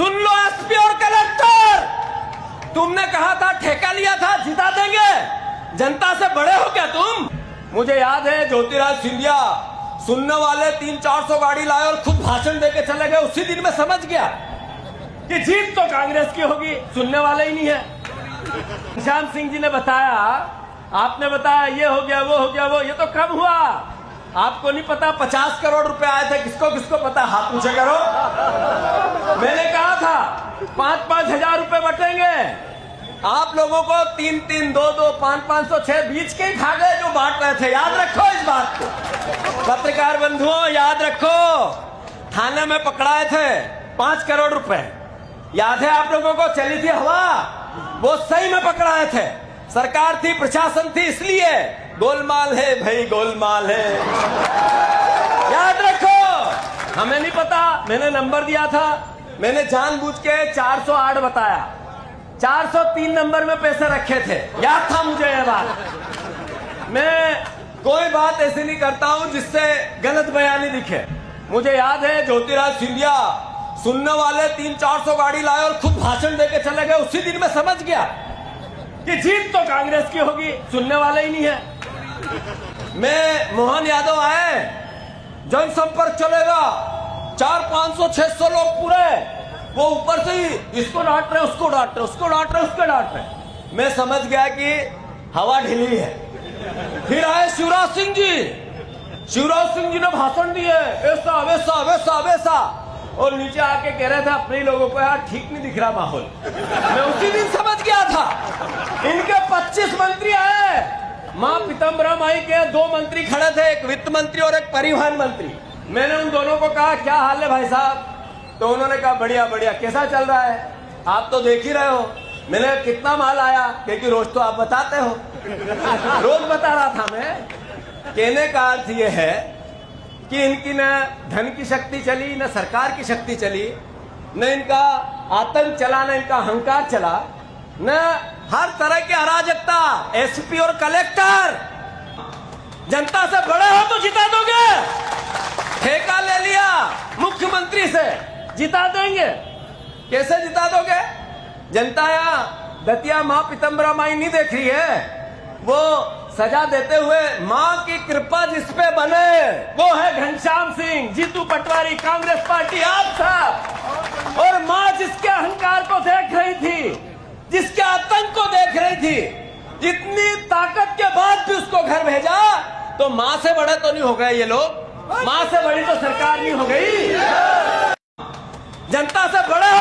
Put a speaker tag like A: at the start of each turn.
A: सुन लो SP और collector, तुमने कहा था ठेका लिया था जिता देंगे, जनता से बड़े हो क्या तुम? मुझे याद है ज्योतिराज सिंधिया सुनने वाले 300-400 गाड़ी लाए और खुद भाषण देके चले गए। उसी दिन में समझ गया कि जीत तो कांग्रेस की होगी, सुनने वाले ही नहीं है। निशांत सिंह जी ने बताया, आपने बताया ये हो गया वो हो गया वो, ये तो कब हुआ आपको नहीं पता। 50 करोड़ रुपए आए थे, किसको किसको पता, हाथ ऊंचे करो। मैंने कहा था 5-5 हजार रुपए बटेंगे, आप लोगों को 3-3, 2-2, 5-5, 6 बीच के ही खा गए जो बांट रहे थे। याद रखो इस बात को, पत्रकार बंधुओं याद रखो। थाने में पकड़ाए थे 5 करोड़ रुपए, याद है आप लोगों को? चली थी हवा, वो सही में पकड़ाए थे। सरकार थी, प्रशासन थी, इसलिए गोलमाल है भाई, गोलमाल है। याद रखो, हमें नहीं पता, मैंने नंबर दिया था, मैंने जानबूझ के 408 बताया, 403 नंबर में पैसे रखे थे, याद था मुझे ये बात। मैं कोई बात ऐसी नहीं करता हूं जिससे गलत बयानी दिखे। मुझे याद है ज्योतिराज सिंधिया सुनने वाले 300-400 गाड़ी लाए और खुद भाषण देके चले गए। उसी दिन में समझ गया कि जीत तो कांग्रेस की होगी, सुनने वाले ही नहीं है। मैं मोहन यादव आए, जनसंपर्क चलेगा, 400-500-600 लोग पूरे, वो ऊपर से ही इसको डांट रहे, उसको डांट रहे, उसको डांट रहे, उसको डांट रहे। मैं समझ गया कि हवा ढीली है। फिर आए शिवराज सिंह जी, शिवराज सिंह जी ने भाषण दिए, ऐसा वैसा वैसा वैसा, और नीचे आके कह रहे थे अपने लोगों को, यार ठीक नहीं दिख रहा माहौल। मैं उसी दिन समझ गया था। इनके 25 मंत्री आए, मां पीताम्बरा माई के 2 मंत्री खड़े थे, एक वित्त मंत्री और एक परिवहन मंत्री। मैंने उन दोनों को कहा क्या हाल है भाई साहब? तो उन्होंने कहा बढ़िया बढ़िया। कैसा चल रहा है? आप तो देख ही रहे हो। मैंने कितना माल आया, क्योंकि रोज तो आप बताते हो। रोज बता रहा था मैं। कहने का अर्थ ये है कि इनकी न धन की शक्ति चली, न सरकार की शक्ति चली, न इनका आतंक चला, न इनका अहंकार चला, न हर तरह की अराजकता। एसपी और कलेक्टर, जनता से बड़े हो तो जिता दोगे, ठेका ले लिया मुख्यमंत्री से, जिता देंगे। कैसे जिता दोगे? जनता यहाँ दतिया मां पीताम्बरा माई नहीं देख रही है, वो सजा देते हुए मां की कृपा जिस पे बने वो है घनश्याम सिंह, जीतू पटवारी, कांग्रेस पार्टी, आप साहब। और मां जिसके अहंकार को देख रही थी, जिसके आतंक को देख रही थी, इतनी ताकत के बाद भी उसको घर भेजा, तो मां से बड़े तो नहीं हो गए ये लोग? मां से बड़ी तो सरकार नहीं हो गई? जनता से बड़े